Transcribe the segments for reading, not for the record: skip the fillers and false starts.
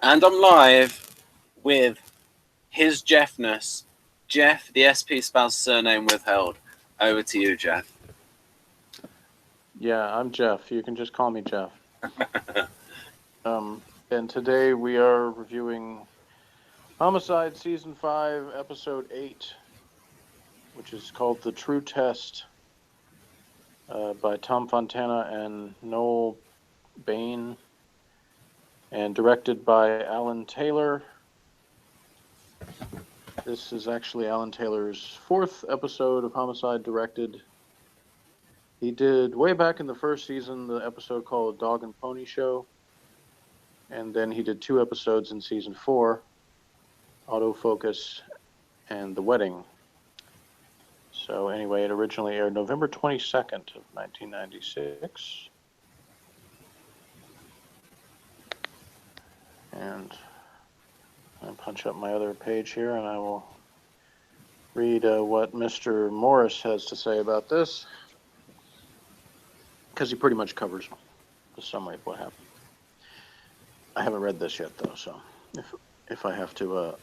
And I'm live with his Jeffness. Jeff, the SP spouse surname withheld. Over to you, Jeff. Yeah, I'm Jeff. You can just call me Jeff. And today we are reviewing Homicide Season 5, Episode 8, which is called The True Test, by Tom Fontana and Noel Bain, and directed by Alan Taylor. This is actually Alan Taylor's 4th episode of Homicide directed. He did, way back in the first season, the episode called Dog and Pony Show. And then he did 2 episodes in Season 4, Autofocus and The Wedding. So anyway, it originally aired November 22nd of 1996. And I'll punch up my other page here and I will read what Mr. Morris has to say about this, because he pretty much covers the summary of what happened. I haven't read this yet, though, so if I have to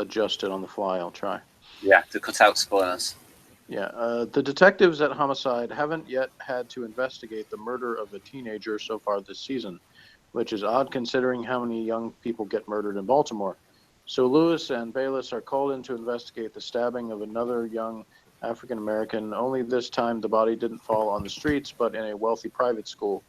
adjust it on the fly, I'll try. Yeah, to cut out spoilers. Yeah, the detectives at Homicide haven't yet had to investigate the murder of a teenager so far this season, which is odd considering how many young people get murdered in Baltimore. So Lewis and Bayless are called in to investigate the stabbing of another young African American, only this time the body didn't fall on the streets, but in a wealthy private school.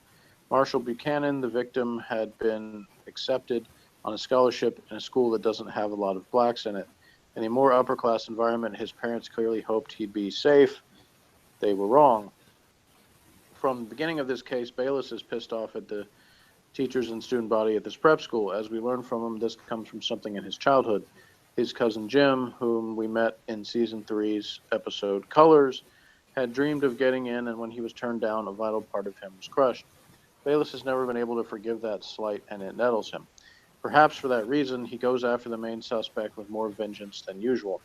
Marshall Buchanan, the victim, had been accepted on a scholarship in a school that doesn't have a lot of blacks in it. In a more upper-class environment, his parents clearly hoped he'd be safe. They were wrong. From the beginning of this case, Bayless is pissed off at the teachers and student body at this prep school. As we learn from him, this comes from something in his childhood. His cousin Jim, whom we met in Season 3's episode Colors, had dreamed of getting in, and when he was turned down, a vital part of him was crushed. Bayless has never been able to forgive that slight, and it nettles him. Perhaps for that reason, he goes after the main suspect with more vengeance than usual.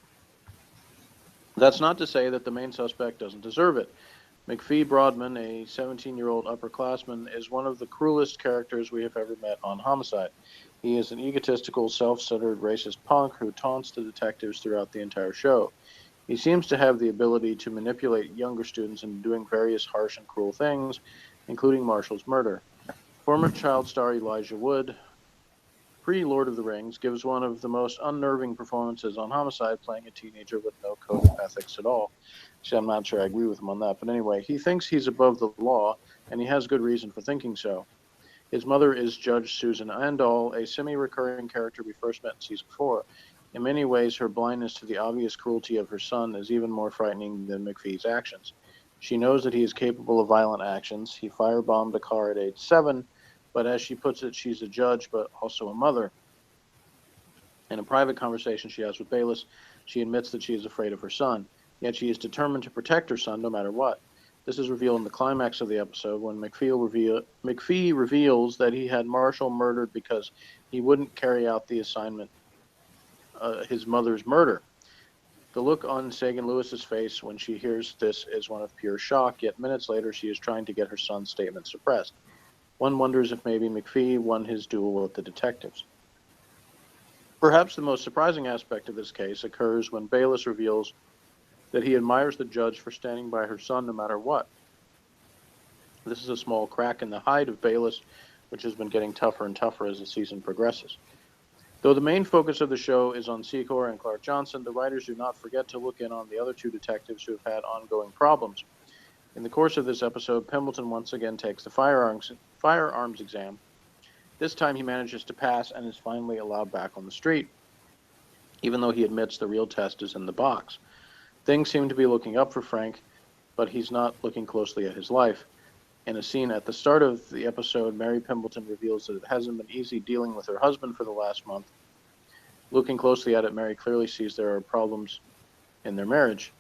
That's not to say that the main suspect doesn't deserve it. McPhee Broadman, a 17-year-old upperclassman, is one of the cruelest characters we have ever met on Homicide. He is an egotistical, self-centered, racist punk who taunts the detectives throughout the entire show. He seems to have the ability to manipulate younger students into doing various harsh and cruel things, including Marshall's murder. Former child star Elijah Wood, pre-Lord of the Rings, gives one of the most unnerving performances on Homicide, playing a teenager with no code of ethics at all. See, I'm not sure I agree with him on that, but anyway, he thinks he's above the law, and he has good reason for thinking so. His mother is Judge Susan Andall, a semi-recurring character we first met in Season 4. In many ways, her blindness to the obvious cruelty of her son is even more frightening than McPhee's actions. She knows that he is capable of violent actions. He firebombed a car at age 7, but as she puts it, she's a judge, but also a mother. In a private conversation she has with Bayless, she admits that she is afraid of her son, yet she is determined to protect her son no matter what. This is revealed in the climax of the episode when McPhee reveals that he had Marshall murdered because he wouldn't carry out the assignment, his mother's murder. The look on Sagan Lewis's face when she hears this is one of pure shock, yet minutes later she is trying to get her son's statement suppressed. One wonders if maybe McPhee won his duel with the detectives. Perhaps the most surprising aspect of this case occurs when Bayless reveals that he admires the judge for standing by her son no matter what. This is a small crack in the hide of Bayless, which has been getting tougher and tougher as the season progresses. Though the main focus of the show is on Secor and Clark Johnson, the writers do not forget to look in on the other 2 detectives who have had ongoing problems. In the course of this episode, Pembleton once again takes the firearms exam. This time he manages to pass and is finally allowed back on the street, even though he admits the real test is in the box. Things seem to be looking up for Frank, but he's not looking closely at his life. In a scene at the start of the episode, Mary Pembleton reveals that it hasn't been easy dealing with her husband for the last month. Looking closely at it, Mary clearly sees there are problems in their marriage.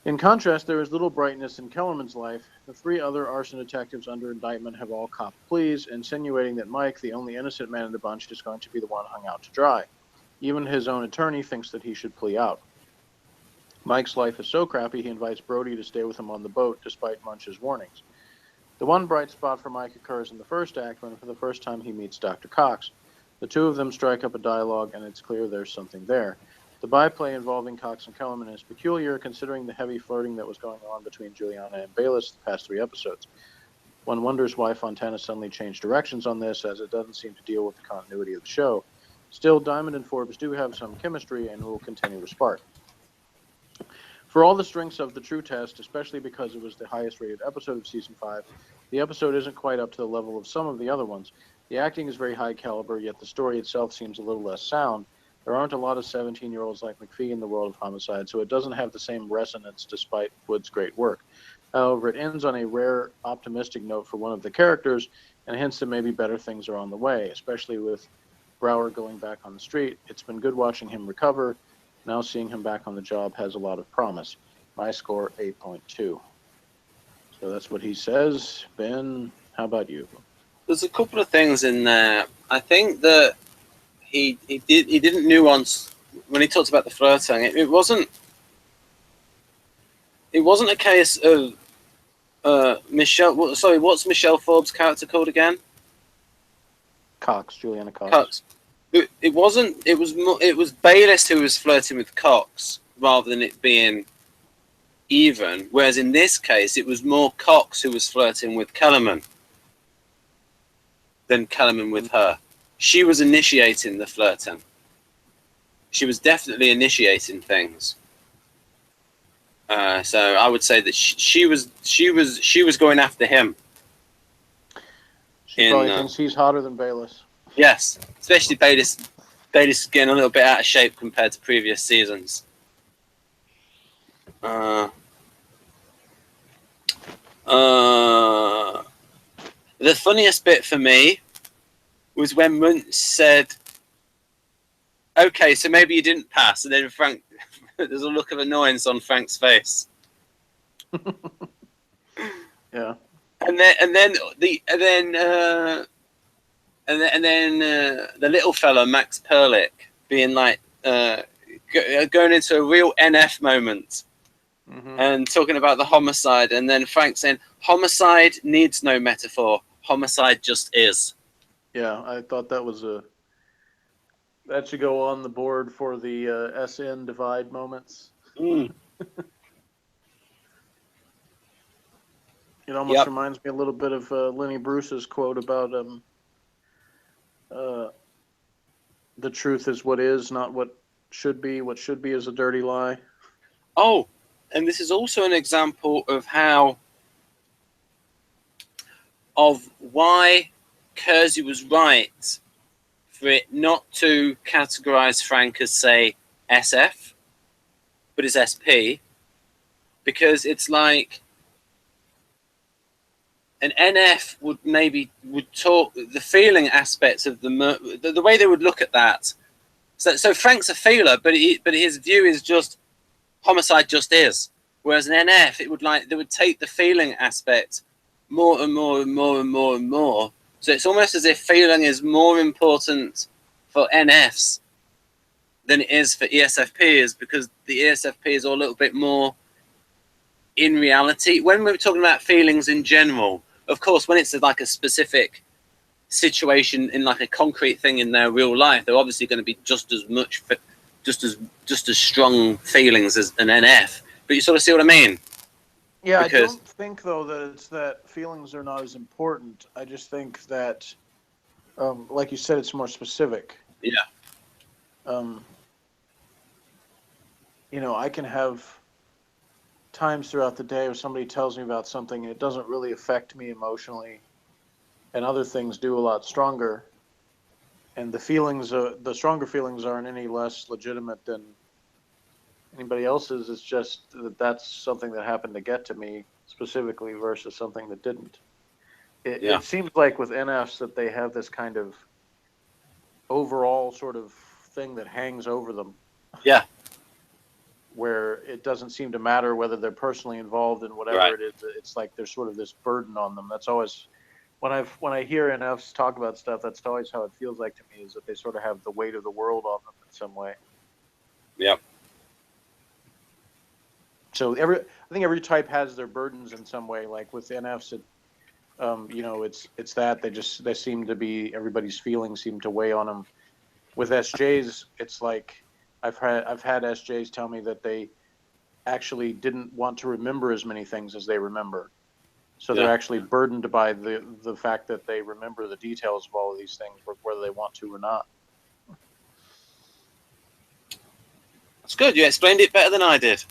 In contrast, there is little brightness in Kellerman's life. The 3 other arson detectives under indictment have all copped pleas, insinuating that Mike, the only innocent man in the bunch, is going to be the one hung out to dry. Even his own attorney thinks that he should plea out. Mike's life is so crappy, he invites Brody to stay with him on the boat, despite Munch's warnings. The one bright spot for Mike occurs in the first act when, for the first time, he meets Dr. Cox. The two of them strike up a dialogue, and it's clear there's something there. The byplay involving Cox and Kellerman is peculiar, considering the heavy flirting that was going on between Juliana and Bayless the past 3 episodes. One wonders why Fontana suddenly changed directions on this, as it doesn't seem to deal with the continuity of the show. Still, Diamond and Forbes do have some chemistry and will continue to spark. For all the strengths of the True Test, especially because it was the highest rated episode of Season 5, the episode isn't quite up to the level of some of the other ones. The acting is very high caliber, yet the story itself seems a little less sound. There aren't a lot of 17-year-olds like McPhee in the world of Homicide, so it doesn't have the same resonance despite Wood's great work. However, it ends on a rare, optimistic note for one of the characters, and hints that maybe better things are on the way, especially with Brower going back on the street. It's been good watching him recover. Now seeing him back on the job has a lot of promise. My score, 8.2. So that's what he says. Ben, how about you? There's a couple of things in there. I think that he didn't nuance when he talked about the flirting. It wasn't a case of Michelle. Sorry, what's Michelle Forbes' character called again? Cox, Juliana Cox. Cox. It wasn't. It was Bayless who was flirting with Cox rather than it being even. Whereas in this case, it was more Cox who was flirting with Kellerman than Kellerman with her. She was initiating the flirting. She was definitely initiating things. So I would say that she was going after him. She probably thinks he's hotter than Bayless. Yes, especially Bayless. Bayless is getting a little bit out of shape compared to previous seasons. The funniest bit for me was when Muntz said, "Okay, so maybe you didn't pass," and then Frank, there's a look of annoyance on Frank's face. Yeah. And then the little fella Max Perlich being like going into a real NF moment. Mm-hmm. And talking about the homicide, and then Frank saying, "Homicide needs no metaphor. Homicide just is." Yeah, I thought that was that should go on the board for the SN divide moments. Mm. It almost reminds me a little bit of Lenny Bruce's quote about the truth is what is, not what should be. What should be is a dirty lie. Oh, and this is also an example of why Kersey was right for it not to categorize Frank as, say, SF, but as SP, because it's like an NF would talk the feeling aspects of the way they would look at that. So Frank's a feeler, but his view is just homicide just is. Whereas an NF, they would take the feeling aspect more and more and more and more and more. So it's almost as if feeling is more important for NFs than it is for ESFPs, because the ESFP is a little bit more in reality. When we're talking about feelings in general, of course, when it's like a specific situation in like a concrete thing in their real life, they're obviously going to be just as strong feelings as an NF. But you sort of see what I mean? Yeah, because I don't think, though, that it's that feelings are not as important. I just think that, like you said, it's more specific. Yeah. I can have times throughout the day where somebody tells me about something and it doesn't really affect me emotionally, and other things do a lot stronger. And the stronger feelings aren't any less legitimate than anybody else's. It's just that's something that happened to get to me specifically versus something that didn't. It seems like with NFs that they have this kind of overall sort of thing that hangs over them. Yeah. Where it doesn't seem to matter whether they're personally involved in whatever it is. It's like there's sort of this burden on them. That's always when I hear NFs talk about stuff, that's always how it feels like to me, is that they sort of have the weight of the world on them in some way. Yeah. So I think every type has their burdens in some way. Like with NFs, You know, it's that they seem to be, everybody's feelings seem to weigh on them. With SJs, it's like I've had SJs tell me that they actually didn't want to remember as many things as they remember. So they're actually burdened by the fact that they remember the details of all of these things, whether they want to or not. That's good. You explained it better than I did.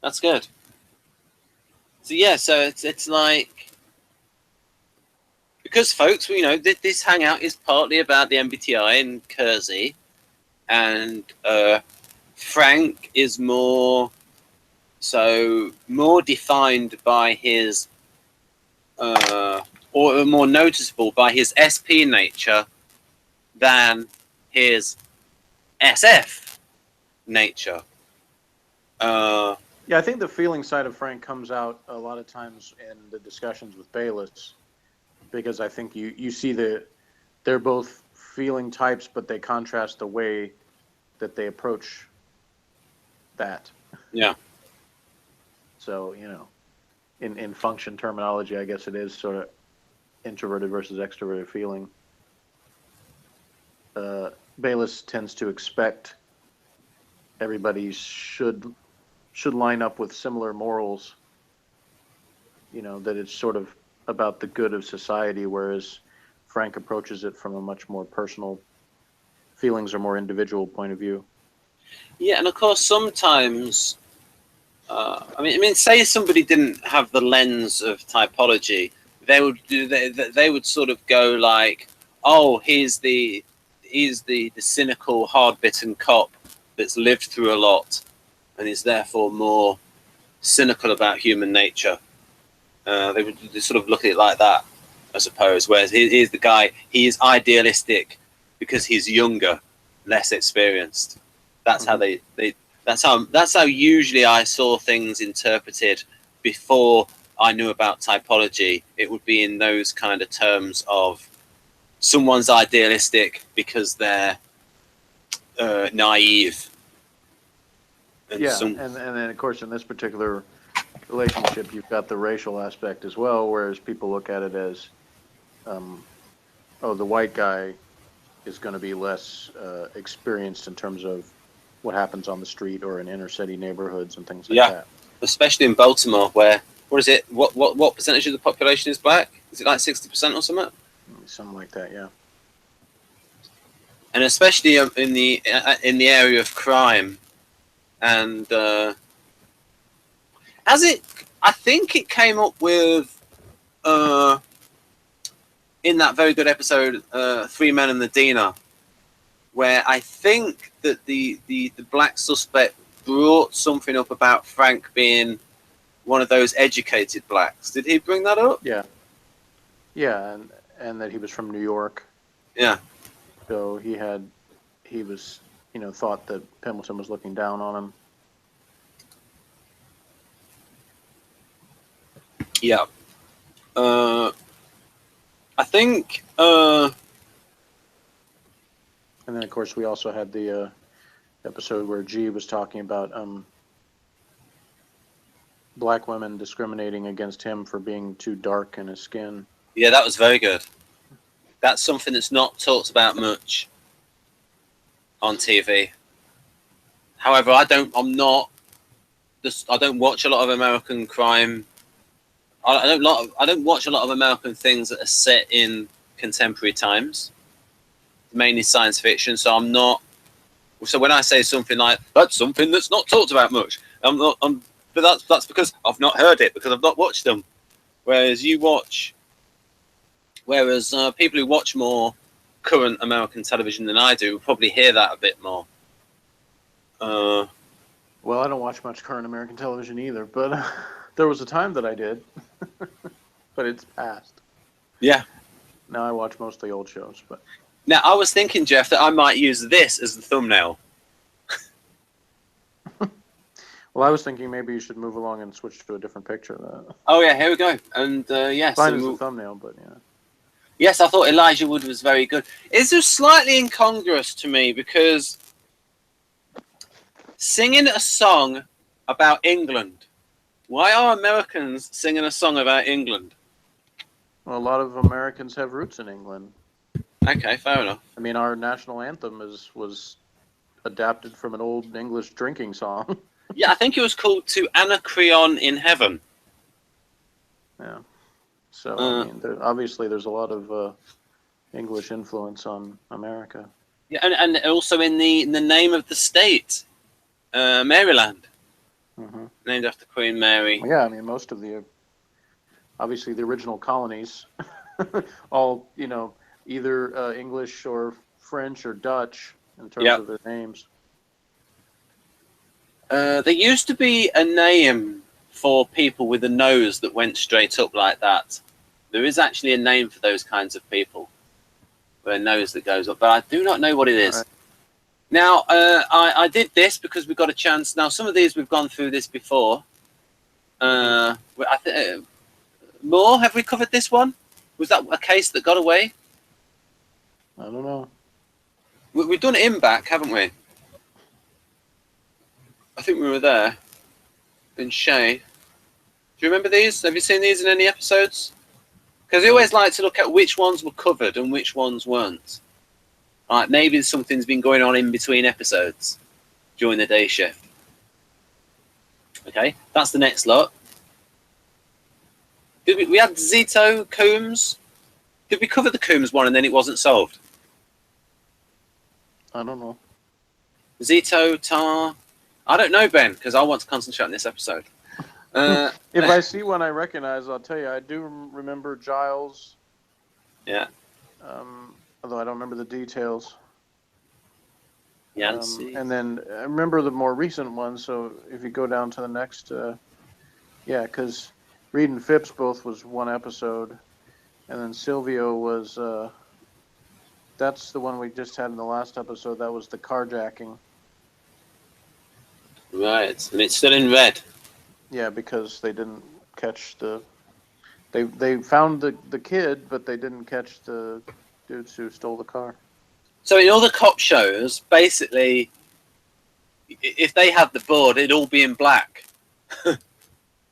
That's good. So yeah, so it's like, because folks, you know, this hangout is partly about the MBTI and Kersey, and Frank is more defined by his or more noticeable by his SP nature than his SF nature. Yeah, I think the feeling side of Frank comes out a lot of times in the discussions with Bayless, because I think you see they're both feeling types, but they contrast the way that they approach that. Yeah. So, you know, in function terminology, I guess it is sort of introverted versus extroverted feeling. Bayless tends to expect everybody should line up with similar morals, you know, that it's sort of about the good of society, whereas Frank approaches it from a much more personal, feelings or more individual point of view. Yeah, and of course sometimes I mean say somebody didn't have the lens of typology, they would sort of go like, oh, he's the cynical, hard-bitten cop that's lived through a lot and is therefore more cynical about human nature. They would sort of look at it like that, I suppose. Whereas here's the guy, he is idealistic because he's younger, less experienced. That's how that's how usually I saw things interpreted before I knew about typology. It would be in those kind of terms of someone's idealistic because they're naive. And and then of course in this particular relationship, you've got the racial aspect as well, whereas people look at it as, oh, the white guy is going to be less experienced in terms of what happens on the street or in inner city neighborhoods and things like that. Especially in Baltimore, where what is it? What percentage of the population is black? Is it like 60% or something? Something like that, yeah. And especially in the area of crime, and I think it came up with in that very good episode, Three Men and the Deaner, where I think that the black suspect brought something up about Frank being one of those educated blacks. Did he bring that up? Yeah, and that he was from New York. Yeah. So he was, you know, thought that Pendleton was looking down on him. Yeah. I think. And then, of course, we also had the episode where G was talking about black women discriminating against him for being too dark in his skin. Yeah, that was very good. That's something that's not talked about much on TV. However, I don't watch a lot of American crime. I don't watch a lot of American things that are set in contemporary times, mainly science fiction. So I'm not. So when I say something like that's something that's not talked about much, but that's because I've not heard it, because I've not watched them. Whereas people who watch more current American television than I do will probably hear that a bit more. Well, I don't watch much current American television either, but there was a time that I did, but it's past. Yeah. Now I watch mostly old shows, but. Now I was thinking, Jeff, that I might use this as the thumbnail. Well, I was thinking maybe you should move along and switch to a different picture. Oh yeah, here we go. And yes, fine as the thumbnail, but yeah. Yes, I thought Elijah Wood was very good. It's just slightly incongruous to me because singing a song about England Why are Americans singing a song about England? Well, a lot of Americans have roots in England. Okay, fair enough. I mean, our national anthem was adapted from an old English drinking song. Yeah, I think it was called To Anacreon in Heaven. Yeah. So, I mean, obviously there's a lot of English influence on America. Yeah, and also in the name of the state, Maryland, named after Queen Mary. Yeah, I mean, most of obviously the original colonies, all, either English or French or Dutch in terms of their names. There used to be a name for people with a nose that went straight up like that. There is actually a name for those kinds of people with a nose that goes up, but I do not know what it is. Right. Now, I did this because we got a chance. Now, some of these we've gone through this before. More? Have we covered this one? Was that a case that got away? I don't know. We've done Imbac, haven't we? I think we were there. In Shay. Do you remember these? Have you seen these in any episodes? Because we always like to look at which ones were covered and which ones weren't. Right, maybe something's been going on in between episodes during the day shift. Okay, that's the next lot. We had Zito, Coombs. Did we cover the Coombs one and then it wasn't solved? I don't know. Zito, Tar. I don't know, Ben, because I want to concentrate on this episode. If I see one I recognize, I'll tell you. I do remember Giles. Yeah. Although I don't remember the details. Yancey. And then I remember the more recent ones. So if you go down to the next, yeah, because Reed and Phipps both was one episode, and then Silvio was. That's the one we just had in the last episode. That was the carjacking. Right, and it's still in red. Yeah, because they didn't catch the. They found the kid, but they didn't catch the dudes who stole the car. So in all the cop shows, basically, if they had the board, it'd all be in black.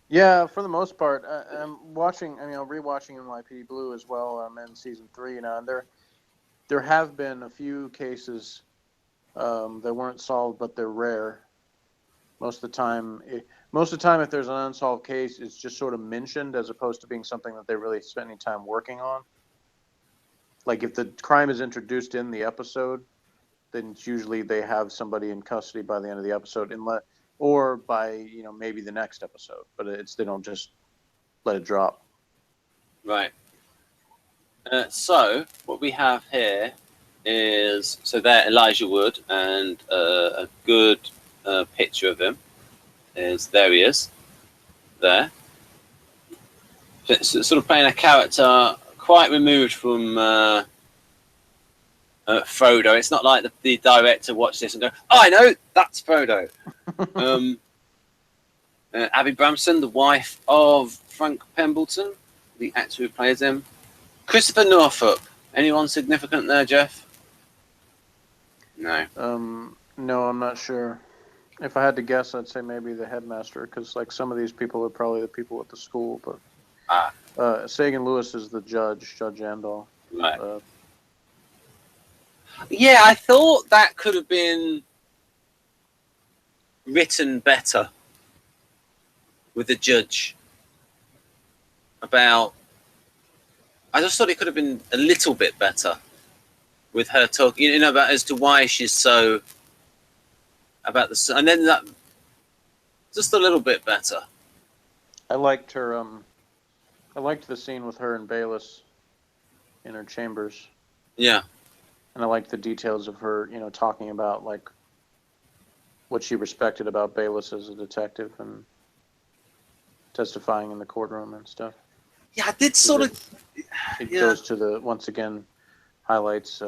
Yeah, for the most part. I'm watching. I'm rewatching NYPD Blue as well. I'm in season 3 now, and there have been a few cases that weren't solved, but they're rare. Most of the time, if there's an unsolved case, it's just sort of mentioned as opposed to being something that they really spent any time working on. Like if the crime is introduced in the episode, then it's usually they have somebody in custody by the end of the episode, or by maybe the next episode. But they don't just let it drop. Right. So what we have here is there Elijah Wood, and a good picture of him there he is there. So, sort of playing a character quite removed from Frodo. It's not like the director watched this and go, "Oh, I know that's Frodo." Abby Bramson, the wife of Frank Pembleton, the actor who plays him. Christopher Norfolk. Anyone significant there, Jeff? No. No, I'm not sure. If I had to guess, I'd say maybe the headmaster, because like some of these people are probably the people at the school. But Sagan Lewis is the Judge Andal. Right. Yeah, I thought that could have been written better with the judge. I just thought it could have been a little bit better with her talking, about as to why she's so about the, and then that just a little bit better. I liked her. I liked the scene with her and Bayless in her chambers. Yeah. And I liked the details of her, talking about like what she respected about Bayless as a detective and testifying in the courtroom and stuff. Yeah, I did sort of. It goes to once again highlights,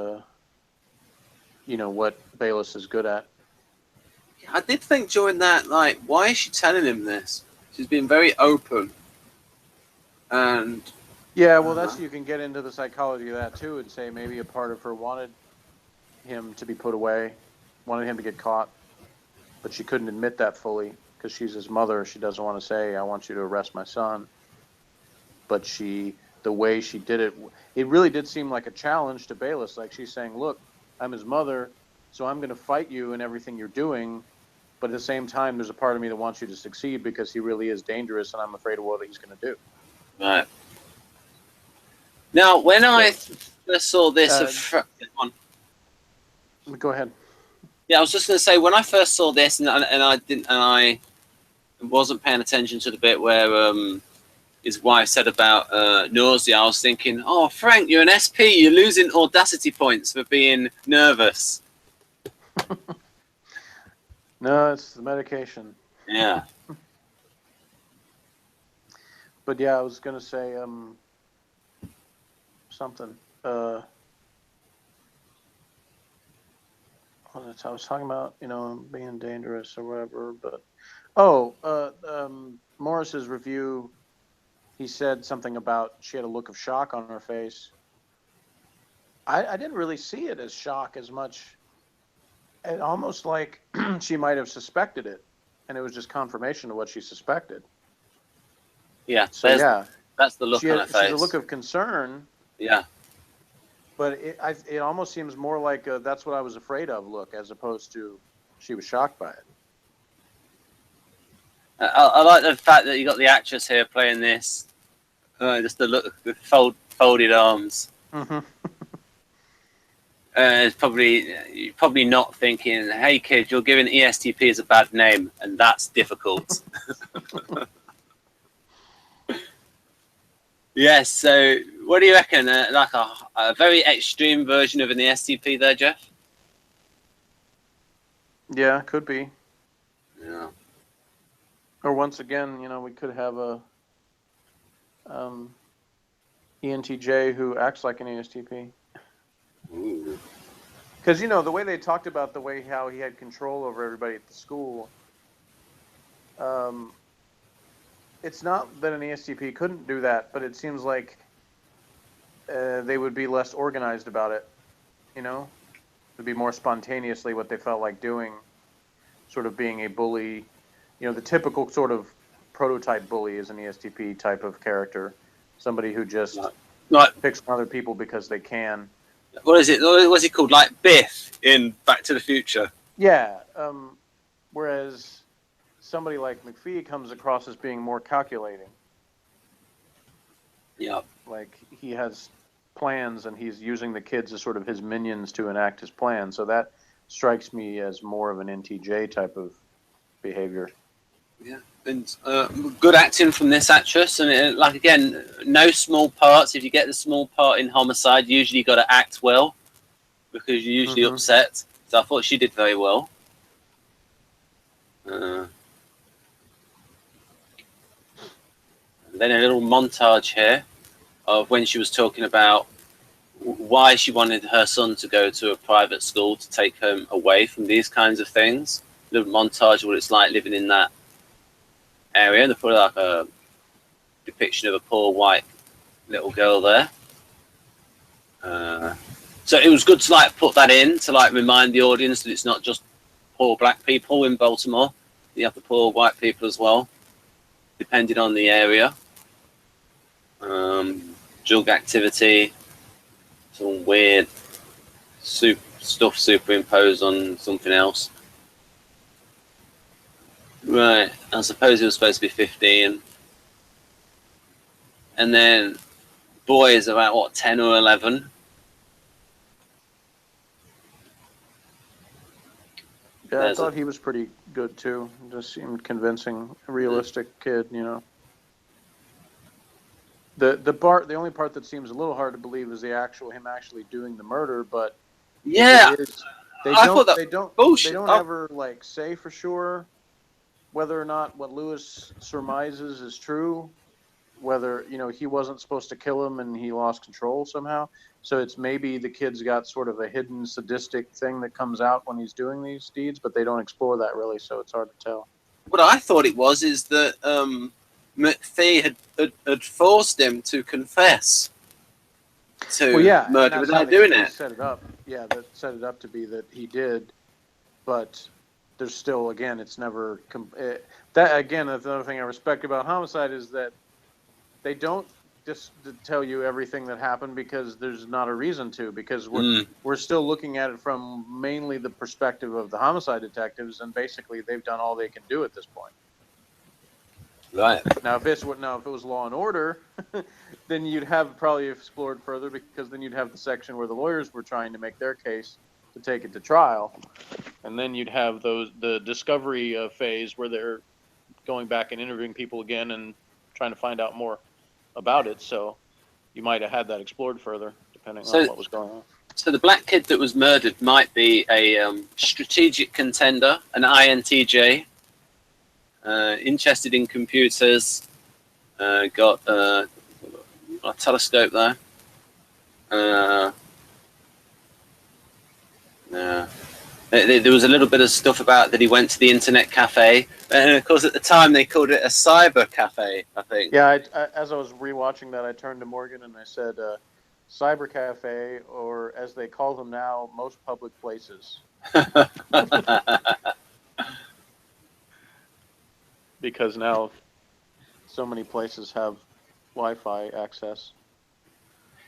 what Bayless is good at. Yeah, I did think during that, like, why is she telling him this? She's been very open. And. Yeah, well, you can get into the psychology of that too, and say maybe a part of her wanted him to be put away, wanted him to get caught, but she couldn't admit that fully. because she's his mother. She doesn't want to say, "I want you to arrest my son." But the way she did it, it really did seem like a challenge to Bayless. Like she's saying, "Look, I'm his mother, so I'm going to fight you in everything you're doing. But at the same time, there's a part of me that wants you to succeed because he really is dangerous, and I'm afraid of what he's going to do." Right. Now, when I first saw this, Go ahead. Yeah, I was just going to say, when I first saw this, and I wasn't paying attention to the bit where his wife said about nausea, I was thinking, oh, Frank, you're an SP. You're losing audacity points for being nervous. No, it's the medication. Yeah. But yeah, I was going to say something. I was talking about, being dangerous or whatever. But Morris's review, he said something about she had a look of shock on her face. I didn't really see it as shock as much. It almost like she might have suspected it, and it was just confirmation of what she suspected. Yeah. So yeah, that's the look on her face. She's a look of concern. Yeah. But it almost seems more like that's what I was afraid of look, as opposed to she was shocked by it. I like the fact that you got the actress here playing this. Just the look, the folded arms. Mm-hmm. It's probably not thinking, hey kid, you're giving ESTP as a bad name, and that's difficult. Yes, so what do you reckon? Like a very extreme version of an ESTP there, Jeff? Yeah, could be. Yeah. Or once again, we could have a ENTJ who acts like an ESTP. Because the way they talked about how he had control over everybody at the school, it's not that an ESTP couldn't do that, but it seems like they would be less organized about it. It'd be more spontaneously what they felt like doing, sort of being a bully. The typical sort of prototype bully is an ESTP type of character, somebody who just picks on other people because they can. What is it? What's he called? Like Biff in Back to the Future. Yeah. Whereas somebody like McPhee comes across as being more calculating. Yeah. Like he has plans and he's using the kids as sort of his minions to enact his plan. So that strikes me as more of an NTJ type of behavior. Yeah. And good acting from this actress, and again, no small parts. If you get the small part in Homicide, usually you got to act well because you're usually upset. So I thought she did very well. And then a little montage here of when she was talking about why she wanted her son to go to a private school to take him away from these kinds of things. A little montage of what it's like living in that area. They put like a depiction of a poor white little girl there. So it was good to put that in to remind the audience that it's not just poor black people in Baltimore. You have the poor white people as well, depending on the area. Drug activity, some weird stuff superimposed on something else. Right, I suppose it was supposed to be 15. And then boy is about, 10 or 11? Yeah, I thought he was pretty good, too. Just seemed convincing, a realistic kid, The only part that seems a little hard to believe is him actually doing the murder, but yeah, they don't ever say for sure whether or not what Lewis surmises is true, whether, he wasn't supposed to kill him and he lost control somehow. So it's maybe the kid's got sort of a hidden sadistic thing that comes out when he's doing these deeds, but they don't explore that really, so it's hard to tell. What I thought it was is that McPhee had forced him to confess to murder without doing it. Set it up. Yeah, that set it up to be that he did, but there's still, again, it's never that, again, that's another thing I respect about Homicide, is that they don't just tell you everything that happened, because there's not a reason to, because we're still looking at it from mainly the perspective of the homicide detectives, and basically they've done all they can do at this point. Right. Now, if it was Law and Order, then you'd have probably explored further, because then you'd have the section where the lawyers were trying to make their case to take it to trial, and then you'd have the discovery phase where they're going back and interviewing people again and trying to find out more about it. So you might have had that explored further, depending on what was going on. So the black kid that was murdered might be a strategic contender, an INTJ. Interested in computers, got a telescope there. There was a little bit of stuff about that he went to the internet cafe, and of course at the time they called it a cyber cafe, I think. Yeah, as I was rewatching that, I turned to Morgan and I said, cyber cafe, or as they call them now, most public places. Because now so many places have Wi-Fi access.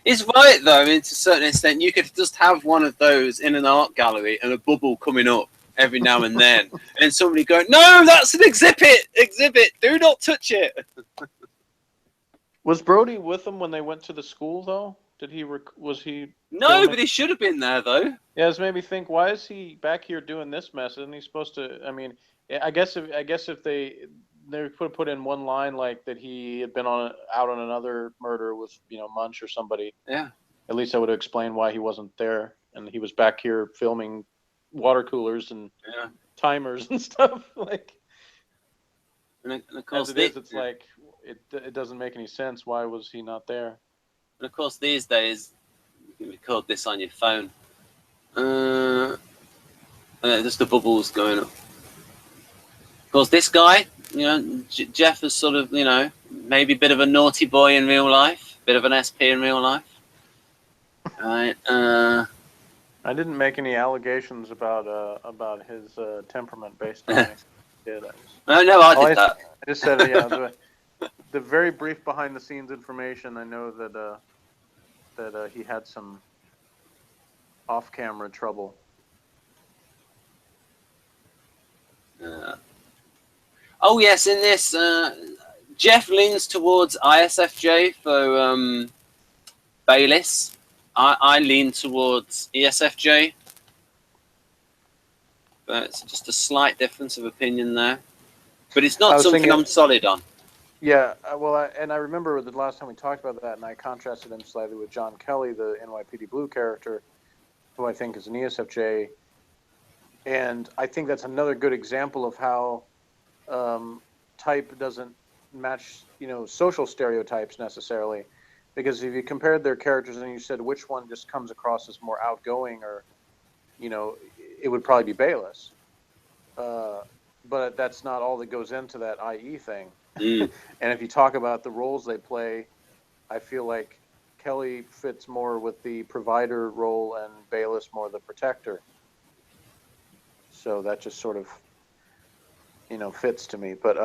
It's right, though. I mean, to a certain extent, you could just have one of those in an art gallery and a bubble coming up every now and then, and somebody going, "No, that's an exhibit! Exhibit! Do not touch it!" Was Brody with them when they went to the school, though? Was he? No, filming? but he should have been there, though. Yeah, it's made me think, why is he back here doing this mess? Isn't he supposed to? I mean, I guess if they put in one line like that he had been out on another murder with Munch or somebody. Yeah. At least that would explain why he wasn't there, and he was back here filming water coolers and timers and stuff. Like, and of course, as it is, it's like it doesn't make any sense. Why was he not there? And of course, these days you can record this on your phone. Just the bubbles going up. Of course, this guy, Jeff is sort of, maybe a bit of a naughty boy in real life, bit of an SP in real life. Right. I didn't make any allegations about his temperament based on anything he did. I did that. I just said, the very brief behind the scenes information. I know that he had some off camera trouble. Oh yes, in this, Jeff leans towards ISFJ for Bayliss. I lean towards ESFJ, but it's just a slight difference of opinion there. But it's not something I'm solid on. Yeah, I remember the last time we talked about that, and I contrasted him slightly with John Kelly, the NYPD Blue character, who I think is an ESFJ. And I think that's another good example of how type doesn't match, social stereotypes necessarily. Because if you compared their characters and you said which one just comes across as more outgoing, or, it would probably be Bayliss. But that's not all that goes into that IE thing. And if you talk about the roles they play, I feel like Kelly fits more with the provider role and Bayliss more the protector. So that just sort of, fits to me. But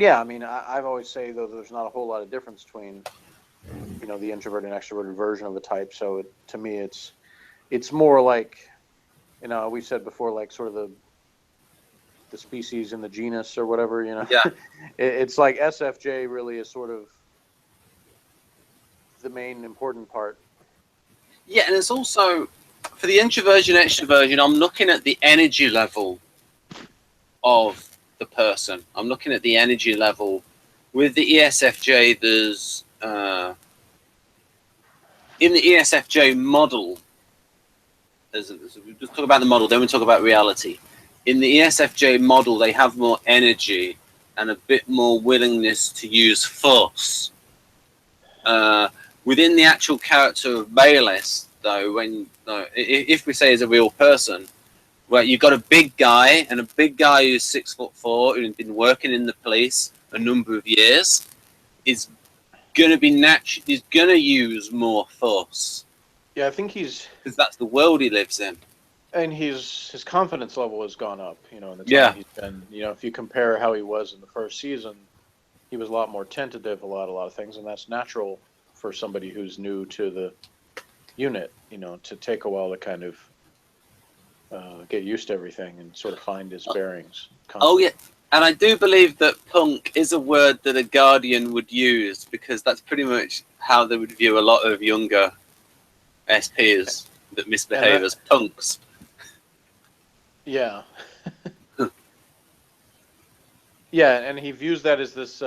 yeah, I mean, I've always say, though, there's not a whole lot of difference between, the introverted and extroverted version of the type. So to me, it's more like, we said before, like sort of the species in the genus or whatever, Yeah. It's like SFJ really is sort of the main important part. Yeah, and it's also, for the introversion, extroversion, I'm looking at the energy level of the person. I'm looking at the energy level. With the ESFJ, there's, in the ESFJ model, we just talk about the model, then we talk about reality. In the ESFJ model, they have more energy and a bit more willingness to use force. Within the actual character of Bayliss, though, if we say he's a real person, well, you've got a big guy, and a big guy who's 6'4", who's been working in the police a number of years, is going to be he's going to use more force. Yeah, I think because that's the world he lives in. And his confidence level has gone up, in the time Yeah. he's been, if you compare how he was in the first season, he was a lot more tentative, a lot of things, and that's natural for somebody who's new to the unit, to take a while to kind of get used to everything and sort of find his bearings. Oh yeah, and I do believe that punk is a word that a Guardian would use, because that's pretty much how they would view a lot of younger SPs that misbehave as punks. Yeah. Yeah, and he views that as this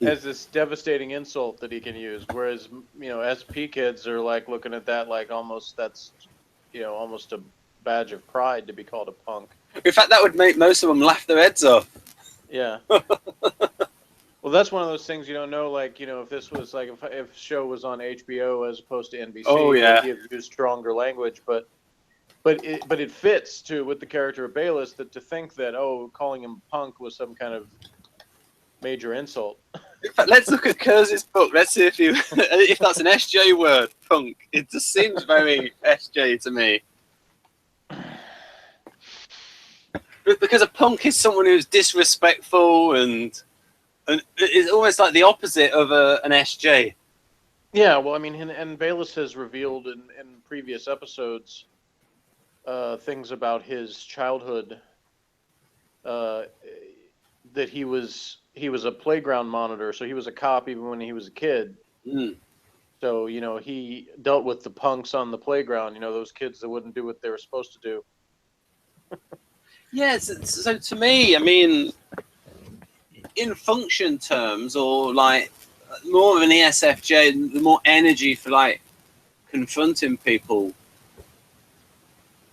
as this devastating insult that he can use, whereas SP kids are like looking at that like almost that's almost a badge of pride to be called a punk. In fact, that would make most of them laugh their heads off. Yeah. Well, that's one of those things you don't know. Like, if this was like if show was on HBO as opposed to NBC, Oh, yeah. would he have used stronger language? But it fits too with the character of Bayless, that to think that calling him punk was some kind of major insult. In fact, let's look at Kurz's book. Let's see if that's an SJ word, punk. It just seems very SJ to me. Because a punk is someone who's disrespectful and it's almost like the opposite of an SJ. Yeah, well, I mean, and Bayless has revealed in previous episodes things about his childhood, that he was a playground monitor, so he was a cop even when he was a kid. Mm. So, he dealt with the punks on the playground, those kids that wouldn't do what they were supposed to do. Yes, so to me, I mean, in function terms, or like more of an ESFJ, the more energy for like confronting people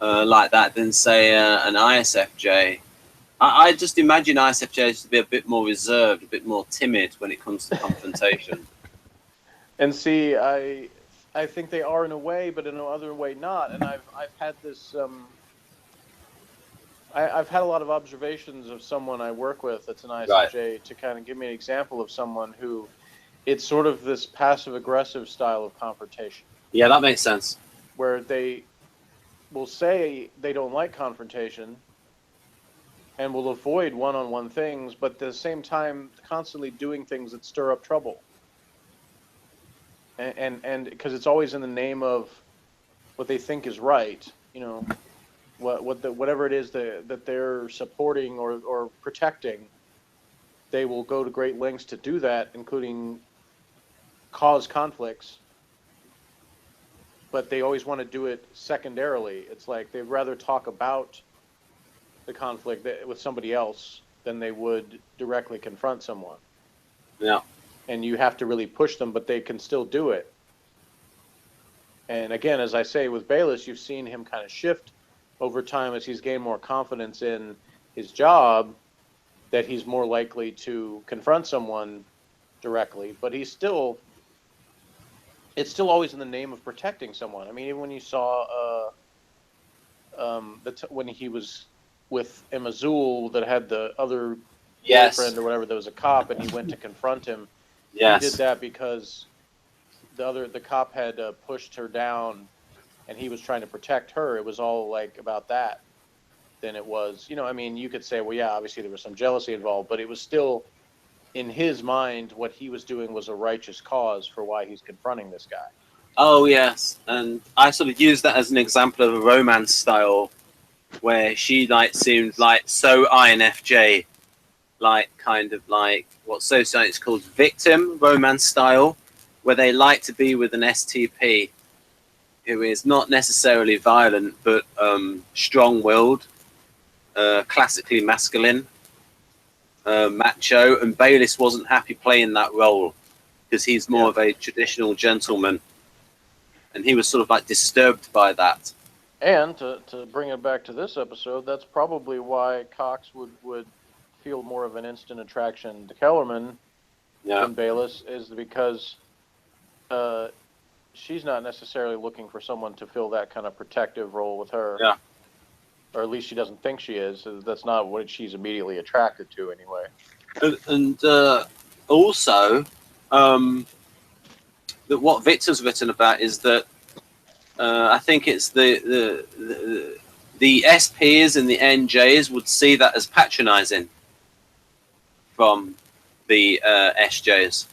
like that than say an ISFJ. I just imagine ISFJs to be a bit more reserved, a bit more timid when it comes to confrontation. And see, I think they are in a way, but in another way not. And I've had this. I've had a lot of observations of someone I work with that's an ISFJ, right, to kind of give me an example of someone who it's sort of this passive-aggressive style of confrontation. Yeah, that makes sense. Where they will say they don't like confrontation and will avoid one-on-one things, but at the same time constantly doing things that stir up trouble. And because it's always in the name of what they think is right, whatever it is that they're supporting or protecting, they will go to great lengths to do that, including cause conflicts. But they always want to do it secondarily. It's like they'd rather talk about the conflict with somebody else than they would directly confront someone. Yeah. And you have to really push them, but they can still do it. And again, as I say, with Bayless, you've seen him kind of shift over time as he's gained more confidence in his job, that he's more likely to confront someone directly, but it's still always in the name of protecting someone. I mean, even when you saw when he was with Emma Zool that had the other boyfriend or whatever that was a cop, and he went to confront him. Yes. He did that because the cop had pushed her down, and he was trying to protect her. It was all like about that. Then it was, I mean, you could say, well, yeah, obviously there was some jealousy involved, but it was still in his mind what he was doing was a righteous cause for why he's confronting this guy. Oh yes, and I sort of use that as an example of a romance style where she seemed like so INFJ, kind of like what sociologists called victim romance style, where they like to be with an STP who is not necessarily violent but strong-willed, classically masculine, macho, and Bayless wasn't happy playing that role because he's more of a traditional gentleman, and he was sort of like disturbed by that. And to bring it back to this episode, that's probably why Cox would feel more of an instant attraction to Kellerman than Bayless, is because she's not necessarily looking for someone to fill that kind of protective role with her. Yeah. Or at least she doesn't think she is. That's not what she's immediately attracted to anyway. And also, that what Victor's written about is that I think it's the SPs and the NJs would see that as patronizing from the SJs.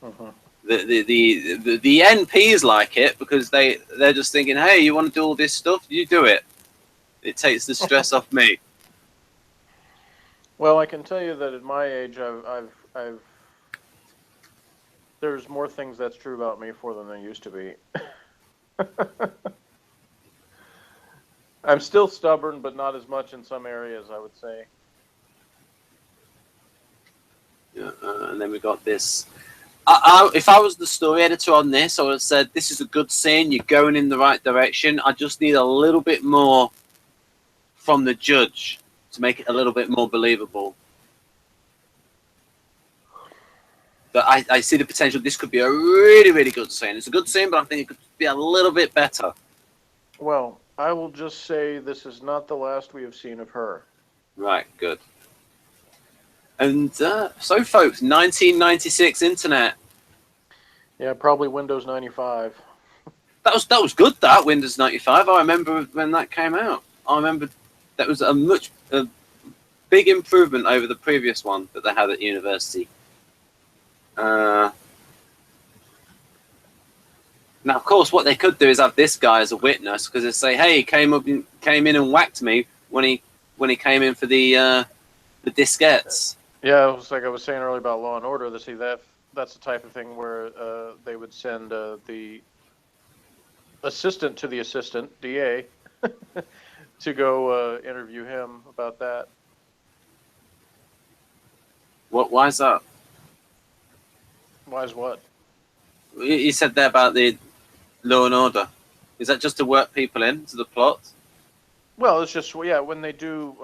Mhm. The NPs like it because they're just thinking, hey, you want to do all this stuff? You do it. It takes the stress off me. Well, I can tell you that at my age, I've there's more things that's true about me for than there used to be. I'm still stubborn, but not as much in some areas, I would say. Yeah, and then we got this. If I was the story editor on this, I would have said, this is a good scene. You're going in the right direction. I just need a little bit more from the judge to make it a little bit more believable. But I see the potential. This could be a really, really good scene. It's a good scene, but I think it could be a little bit better. Well, I will just say this is not the last we have seen of her. Right, good. And so, folks, 1996 internet. Yeah, probably Windows 95. That was good. That Windows 95. I remember when that came out. I remember that was a big improvement over the previous one that they had at university. Now, of course, what they could do is have this guy as a witness because they say, "Hey, he came in and whacked me when he came in for the diskettes." Yeah, it was like I was saying earlier about Law and Order. That's the type of thing where they would send the assistant to the assistant DA to go interview him about that. Why is that? Why is what? You said there about the Law and Order. Is that just to work people into the plot? Well, it's just when they do.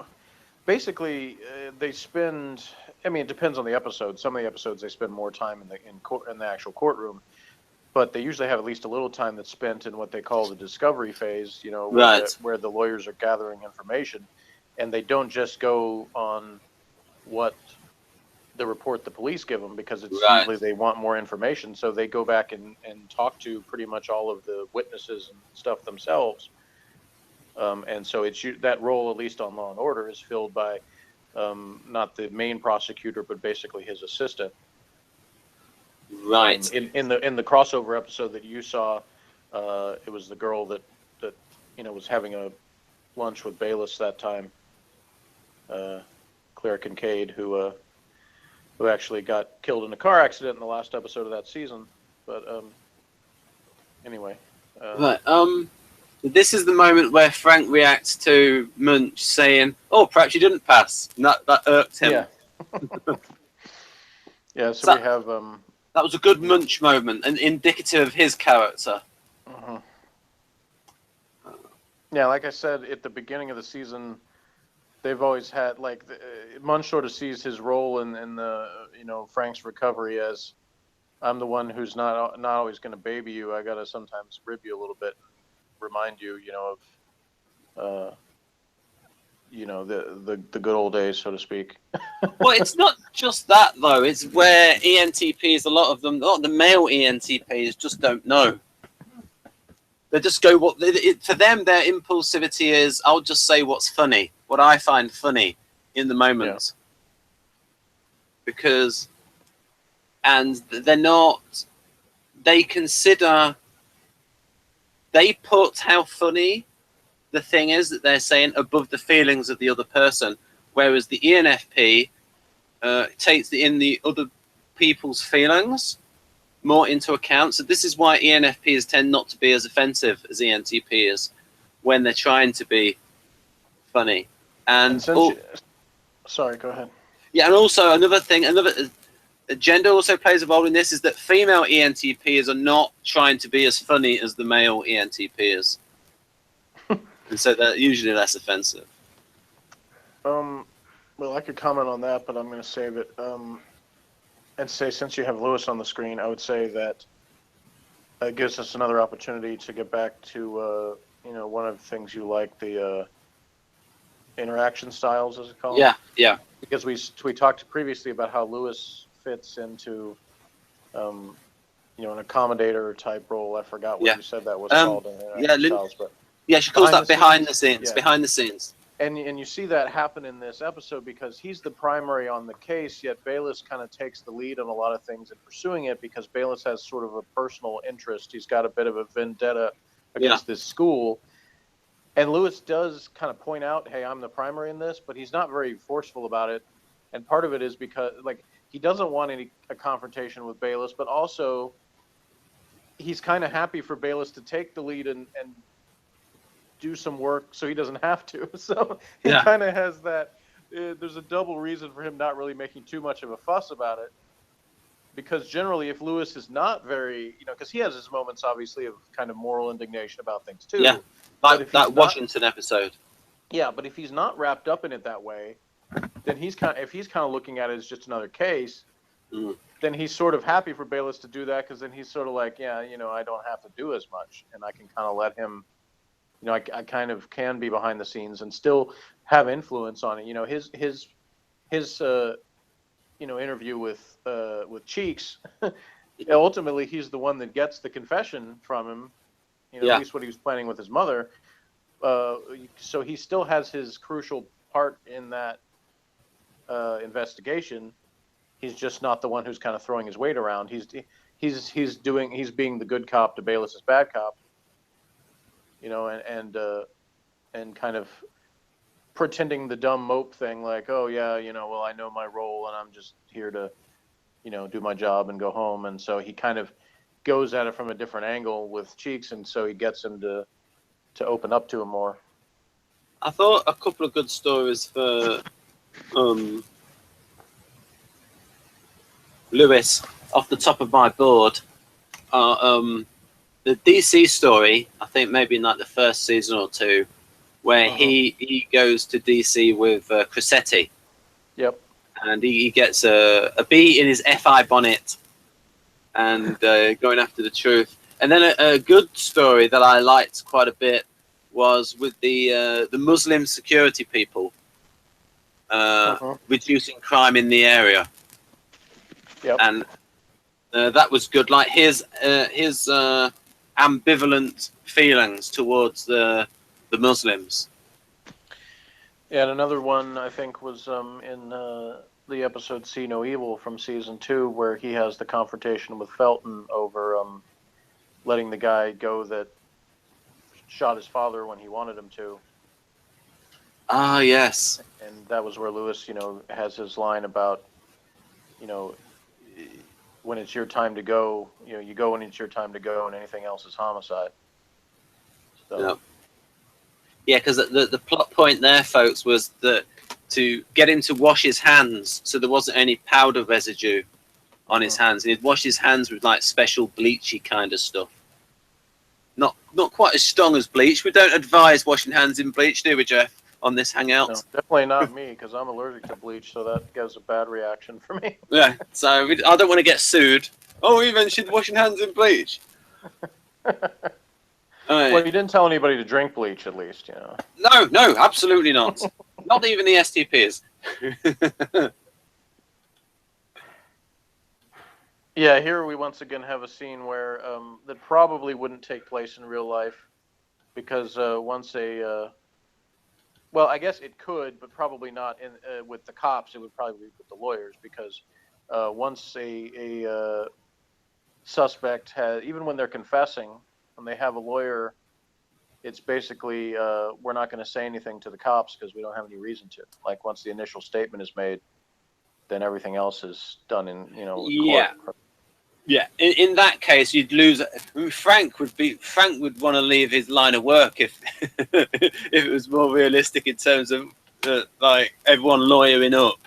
Basically, they spend. I mean, it depends on the episode. Some of the episodes they spend more time in the actual courtroom, but they usually have at least a little time that's spent in what they call the discovery phase. You know, where the lawyers are gathering information, and they don't just go on what the report the police give them because it's usually they want more information. So they go back and talk to pretty much all of the witnesses and stuff themselves. And so it's that role, at least on Law and Order, is filled by not the main prosecutor, but basically his assistant. Right. In the crossover episode that you saw, it was the girl that was having a lunch with Bayless that time, Claire Kincaid, who actually got killed in a car accident in the last episode of that season. But anyway. Right. This is the moment where Frank reacts to Munch saying, "Oh, perhaps you didn't pass." And that irked him. Yeah. Yeah. So we have. That was a good Munch moment and indicative of his character. Uh-huh. Yeah, like I said at the beginning of the season, they've always had Munch sort of sees his role in the Frank's recovery as, I'm the one who's not always going to baby you. I got to sometimes rib you a little bit, and remind you, of the good old days, so to speak. Well, it's not just that though. It's where ENTPs, a lot of the male ENTPs just don't know. They just go for them. Their impulsivity is, I'll just say what's funny, what I find funny in the moment, because, and they're not. They consider. They put how funny the thing is that they're saying above the feelings of the other person, whereas the ENFP takes the other people's feelings more into account. So this is why ENFPs tend not to be as offensive as ENTPs when they're trying to be funny. And sorry, go ahead. Yeah, and also another gender also plays a role in this, is that female ENTPs are not trying to be as funny as the male ENTPs. And so they're usually less offensive. Well, I could comment on that, but I'm going to save it. And say, since you have Lewis on the screen, I would say that it gives us another opportunity to get back to, one of the things you like, the interaction styles, as it called. Yeah. Because we talked previously about how Lewis fits into an accommodator type role. I forgot what Yeah. you said that was Um, called in yeah, X-Files, but yeah, she calls that behind the scenes, scenes. yeah. Behind the scenes. And you see that happen in this episode because he's the primary on the case, yet Bayless kind of takes the lead on a lot of things in pursuing it because Bayless has sort of a personal interest. He's got a bit of a vendetta against this school. And Lewis does kind of point out, hey, I'm the primary in this, but he's not very forceful about it. And part of it is because, like, he doesn't want a confrontation with Bayless, but also he's kind of happy for Bayless to take the lead and do some work so he doesn't have to. So he Yeah. kind of has that. There's a double reason for him not really making too much of a fuss about it. Because generally, if Lewis is not very, because he has his moments, obviously, of kind of moral indignation about things too. Yeah, like that Washington episode. Yeah, but if he's not wrapped up in it that way, then if he's kind of looking at it as just another case, then he's sort of happy for Bayless to do that because then he's sort of like, yeah, I don't have to do as much, and I can kind of let him. I kind of can be behind the scenes and still have influence on it. His interview with Cheeks. Ultimately, he's the one that gets the confession from him. At least what he was planning with his mother. So he still has his crucial part in that investigation. He's just not the one who's kind of throwing his weight around. He's being the good cop to Bayless's bad cop. And kind of pretending the dumb mope thing, like, oh yeah, well, I know my role and I'm just here to, do my job and go home. And so he kind of goes at it from a different angle with Cheeks, and so he gets him to open up to him more. I thought a couple of good stories for Lewis off the top of my board are the DC story. I think maybe in like the first season or two, where he goes to DC with Cressetti. Yep. And he gets a bee in his FI bonnet and going after the truth. And then a good story that I liked quite a bit was with the Muslim security people reducing crime in the area. Yep. And that was good. Like his ambivalent feelings towards the Muslims. Yeah, and another one I think was in the episode "See No Evil" from season 2, where he has the confrontation with Felton over letting the guy go that shot his father when he wanted him to. Ah, yes. And that was where Lewis, has his line about, when it's your time to go, you go when it's your time to go, and anything else is homicide. So. Yeah, because the plot point there, folks, was that to get him to wash his hands so there wasn't any powder residue on his hands. And he'd wash his hands with like special bleachy kind of stuff. Not quite as strong as bleach. We don't advise washing hands in bleach, do we, Jeff, on this hangout? No, definitely not me, because I'm allergic to bleach, so that gives a bad reaction for me. Yeah, so I don't want to get sued. Oh, you mentioned washing hands in bleach. Well, you didn't tell anybody to drink bleach, at least, No, absolutely not. Not even the STPs. Yeah, here we once again have a scene where that probably wouldn't take place in real life, because once well, I guess it could, but probably not with the cops. It would probably be with the lawyers, because once a suspect has, even when they're confessing, when they have a lawyer, it's basically we're not going to say anything to the cops because we don't have any reason to. Like once the initial statement is made, then everything else is done in court. Yeah. In that case, you'd lose. Frank would want to leave his line of work if it was more realistic in terms of like everyone lawyering up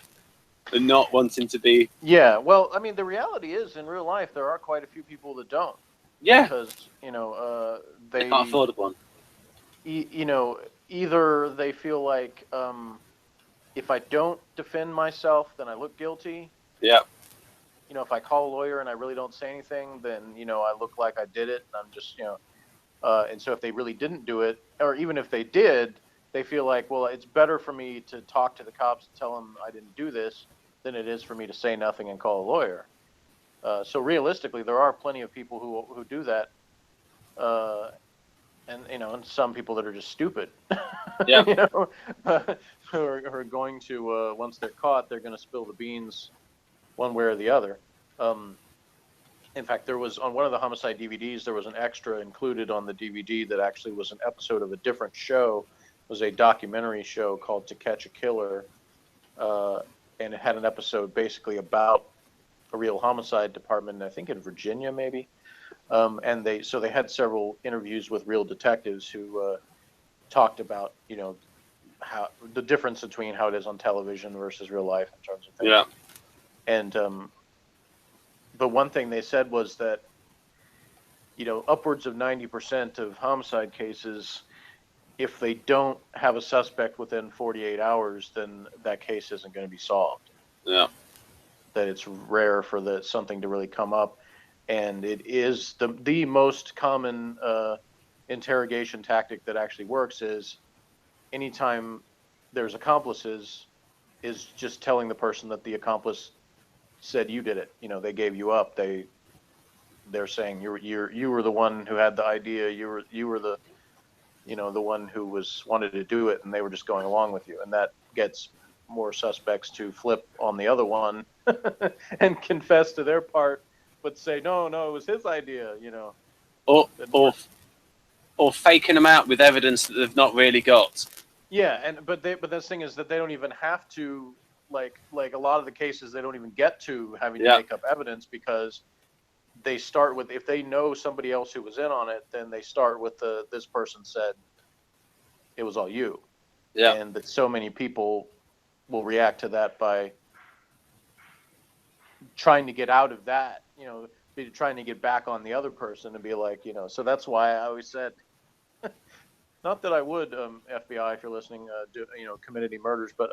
and not wanting to be. Yeah, well, I mean, the reality is in real life there are quite a few people that don't. Yeah, because they can't afford one. Either they feel like if I don't defend myself, then I look guilty. Yeah. If I call a lawyer and I really don't say anything, then I look like I did it, and I'm just and so if they really didn't do it, or even if they did, they feel like, well, it's better for me to talk to the cops and tell them I didn't do this than it is for me to say nothing and call a lawyer. So realistically, there are plenty of people who do that, and and some people that are just stupid. Yeah. Who are going to once they're caught, they're going to spill the beans, one way or the other. In fact, there was on one of the Homicide DVDs, there was an extra included on the DVD that actually was an episode of a different show. It was a documentary show called To Catch a Killer, and it had an episode basically about a real homicide department, I think in Virginia, maybe. And they had several interviews with real detectives who talked about, how the difference between how it is on television versus real life in terms of things. Yeah. And but one thing they said was that, upwards of 90% of homicide cases, if they don't have a suspect within 48 hours, then that case isn't going to be solved. Yeah. That it's rare for something to really come up. And it is the most common interrogation tactic that actually works is anytime there's accomplices, is just telling the person that the accomplice said you did it. They gave you up. They're saying you were the one who had the idea. You were the the one who wanted to do it, and they were just going along with you. And that gets more suspects to flip on the other one and confess to their part, but say no, it was his idea. Or faking them out with evidence that they've not really got. Yeah, but the thing is that they don't even have to, like a lot of the cases, they don't even get to having to make up evidence, because they start with, if they know somebody else who was in on it, then they start with this person said it was all you. Yeah. And that so many people will react to that by trying to get out of that, trying to get back on the other person and be like, so that's why I always said, not that I would, FBI, if you're listening, commit any murders, but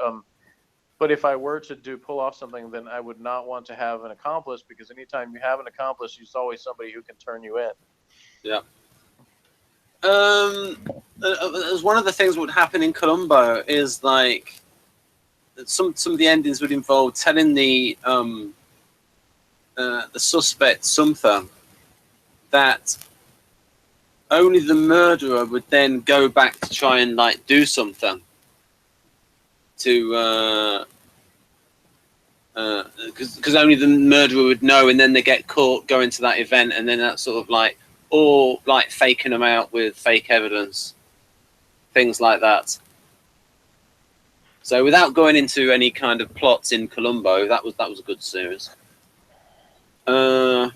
if I were to pull off something, then I would not want to have an accomplice, because anytime you have an accomplice, there's always somebody who can turn you in. Yeah. As one of the things that would happen in Columbo is like some of the endings would involve telling the suspect something that only the murderer would then go back to try and like do something to because only the murderer would know, and then they get caught going to that event, and then that's sort of like, or like faking them out with fake evidence, things like that. So without going into any kind of plots in Columbo, that was a good series. Right.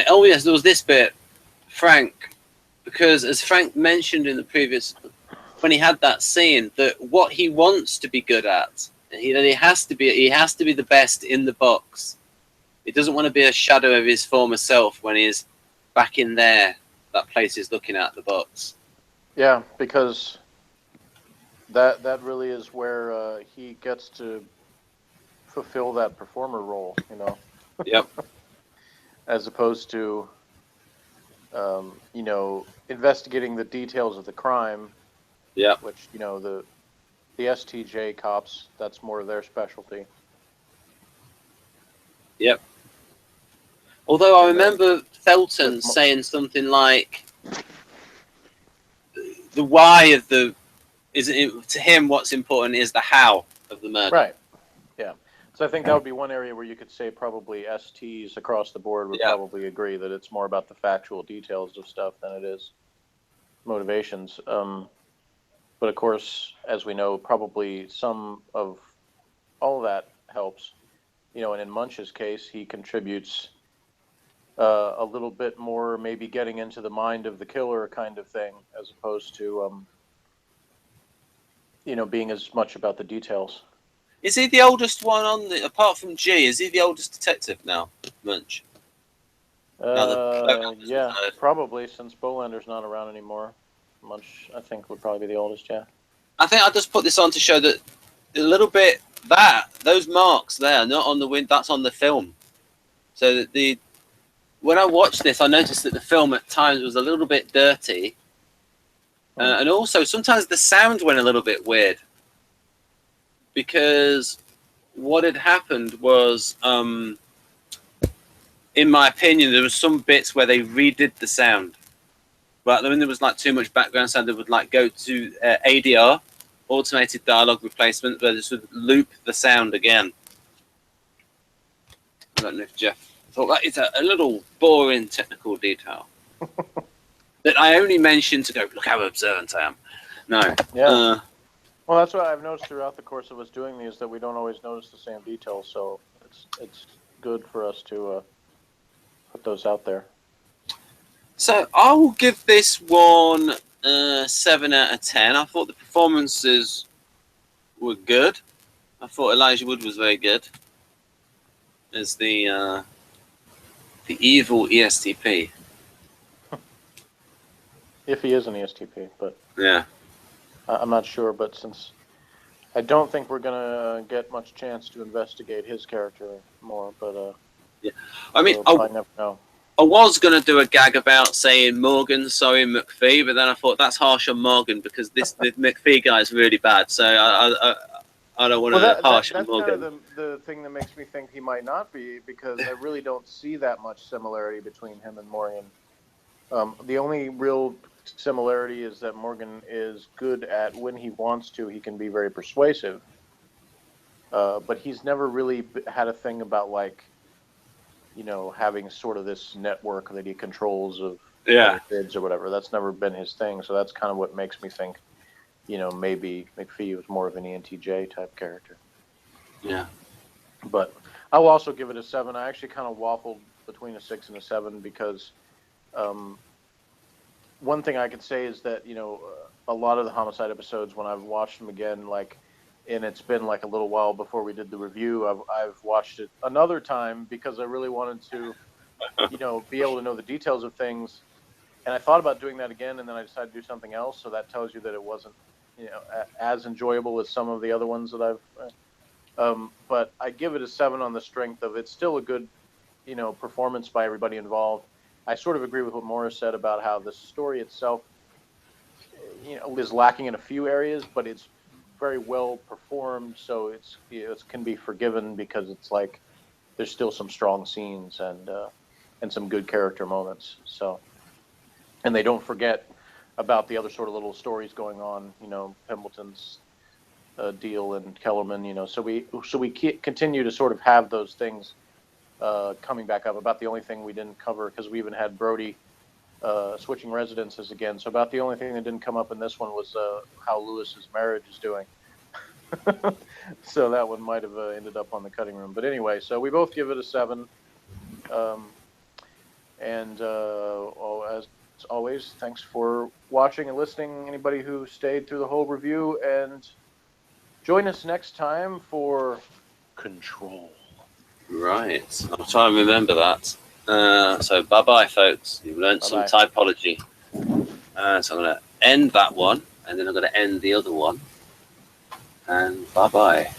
Oh yes, there was this bit, Frank, because as Frank mentioned in the previous, when he had that scene, that what he wants to be good at, he has to be the best in the box. He doesn't want to be a shadow of his former self when he's back in there, that place he's looking at, the box. Yeah, because that really is where he gets to fulfill that performer role, Yep. As opposed to, investigating the details of the crime. Yeah. Which, the STJ cops, that's more their specialty. Yep. Although I remember Felton saying something like, the why of to him, what's important is the how of the murder. Right. Yeah. So I think that would be one area where you could say probably STs across the board would probably agree that it's more about the factual details of stuff than it is motivations. But of course, as we know, probably some of all of that helps. And in Munch's case, he contributes a little bit more, maybe getting into the mind of the killer kind of thing, as opposed to, being as much about the details. Is he the oldest one apart from G? Is he the oldest detective now, Munch? Yeah, probably, since Bolander's not around anymore. Munch, I think, would probably be the oldest, yeah. I think I'll just put this on to show that a little bit those marks there, not on the wind, that's on the film. So that when I watched this, I noticed that the film at times was a little bit dirty. And also sometimes the sound went a little bit weird. Because what had happened was, in my opinion, there was some bits where they redid the sound. But then there was like too much background sound. They would like go to ADR, automated dialogue replacement, where this would loop the sound again. I don't know if Jeff thought that is a little boring technical detail that I only mentioned to go, look how observant I am. No. Yeah. Well, that's what I've noticed throughout the course of us doing these, that we don't always notice the same details. So it's good for us to put those out there. So I will give this one 7 out of 10. I thought the performances were good. I thought Elijah Wood was very good as the evil ESTP. If he is an ESTP, but yeah, I'm not sure. But since I don't think we're gonna get much chance to investigate his character more, but yeah, I mean, I never know. I was going to do a gag about saying Morgan, sorry, McPhee, but then I thought that's harsh on Morgan because the McPhee guy is really bad. So I don't want to harsh on Morgan. That's kind of the thing that makes me think he might not be, because I really don't see that much similarity between him and Morgan. The only real similarity is that Morgan is good at, when he wants to, he can be very persuasive. But he's never really had a thing about, like, you know, having sort of this network that he controls of bids or whatever. That's never been his thing. So that's kind of what makes me think, you know, maybe McPhee was more of an ENTJ type character. Yeah. But I will also give it a 7. I actually kind of waffled between a 6 and a 7 because one thing I could say is that, you know, a lot of the Homicide episodes, when I've watched them again, like, and it's been like a little while before we did the review, I've watched it another time because I really wanted to, you know, be able to know the details of things. And I thought about doing that again, and then I decided to do something else. So that tells you that it wasn't, you know, as enjoyable as some of the other ones that I've. But I give it a 7 on the strength of it's still a good, you know, performance by everybody involved. I sort of agree with what Morris said about how the story itself, you know, is lacking in a few areas, but it's very well performed, so it's, you know, it can be forgiven because it's like there's still some strong scenes and some good character moments. So, and they don't forget about the other sort of little stories going on, you know, Pembleton's deal and Kellerman, you know. So we continue to sort of have those things coming back up. About the only thing we didn't cover, because we even had Brody switching residences again. So about the only thing that didn't come up in this one was how Lewis's marriage is doing. So that one might have ended up on the cutting room. But anyway, so we both give it a 7. And as always, thanks for watching and listening, anybody who stayed through the whole review. And join us next time for Control. Right. I'll try and remember that. So bye-bye, folks. You've learned some typology. So I'm going to end that one, and then I'm going to end the other one. And bye-bye.